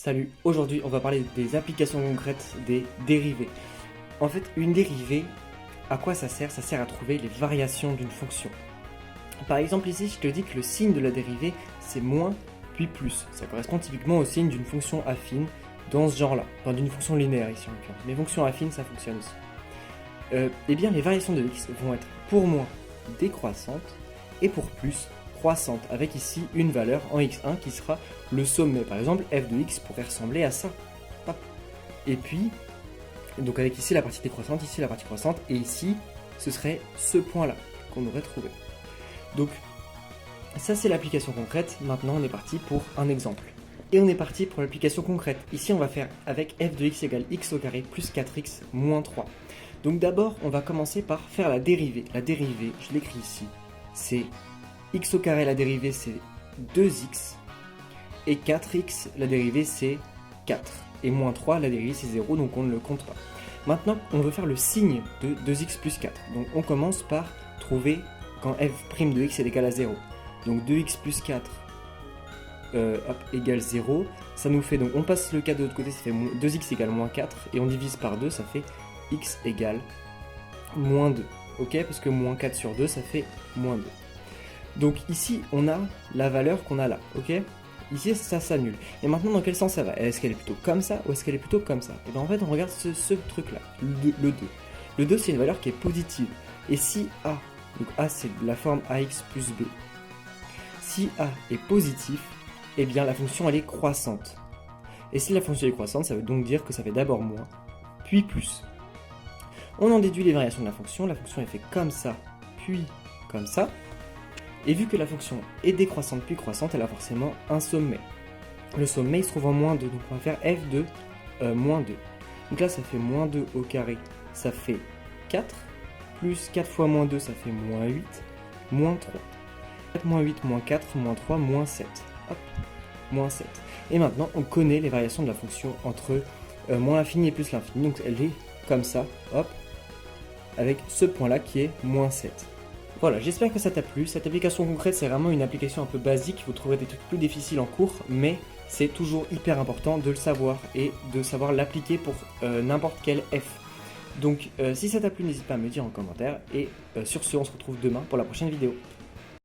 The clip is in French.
Salut, aujourd'hui on va parler des applications concrètes des dérivés. En fait, une dérivée, à quoi ça sert? Ça sert à trouver les variations d'une fonction. Par exemple ici, je te dis que le signe de la dérivée, c'est moins puis plus. Ça correspond typiquement au signe d'une fonction affine dans ce genre-là. Enfin, d'une fonction linéaire ici en l'occurrence. Mais fonctions affines, ça fonctionne aussi. Eh bien, les variations de x vont être pour moins décroissantes et pour plus croissante, avec ici une valeur en x1 qui sera le sommet. Par exemple, f de x pourrait ressembler à ça. Hop. Et puis, donc avec ici la partie décroissante, ici la partie croissante, et ici, ce serait ce point-là qu'on aurait trouvé. Donc, ça c'est l'application concrète. Maintenant, on est parti pour un exemple. Et on est parti pour l'application concrète. Ici, on va faire avec f de x égale x au carré plus 4x moins 3. Donc d'abord, on va commencer par faire la dérivée. La dérivée, je l'écris ici, c'est x au carré, la dérivée c'est 2x, et 4x, la dérivée c'est 4, et moins 3, la dérivée c'est 0, donc on ne le compte pas. Maintenant, on veut faire le signe de 2x plus 4, donc on commence par trouver quand f' de x est égal à 0. Donc 2x plus 4 égale 0, ça nous fait, donc on passe le 4 de l'autre côté, ça fait 2x égale moins 4, et on divise par 2, ça fait x égale moins 2, ok, parce que moins 4 sur 2, ça fait moins 2. Donc ici, on a la valeur qu'on a là, ok? Ici, ça s'annule. Et maintenant, dans quel sens ça va? Est-ce qu'elle est plutôt comme ça ou est-ce qu'elle est plutôt comme ça? Et bien en fait, on regarde ce truc-là, le 2. Le 2, c'est une valeur qui est positive. Et si A, donc A c'est la forme AX plus B, si A est positif, eh bien la fonction elle est croissante. Et si la fonction est croissante, ça veut donc dire que ça fait d'abord moins, puis plus. On en déduit les variations de la fonction elle fait comme ça, puis comme ça. Et vu que la fonction est décroissante puis croissante, elle a forcément un sommet. Le sommet il se trouve en moins 2, donc on va faire f de moins 2. Donc là ça fait moins 2 au carré, ça fait 4, plus 4 fois moins 2 ça fait moins 8, moins 3. 4 moins 8, moins 4, moins 3, moins 7. Hop, moins 7. Et maintenant on connaît les variations de la fonction entre moins l'infini et plus l'infini, donc elle est comme ça, hop, avec ce point là qui est moins 7. Voilà, j'espère que ça t'a plu. Cette application concrète, c'est vraiment une application un peu basique. Vous trouverez des trucs plus difficiles en cours, mais c'est toujours hyper important de le savoir et de savoir l'appliquer pour n'importe quel F. Donc, si ça t'a plu, n'hésite pas à me dire en commentaire. Et sur ce, on se retrouve demain pour la prochaine vidéo.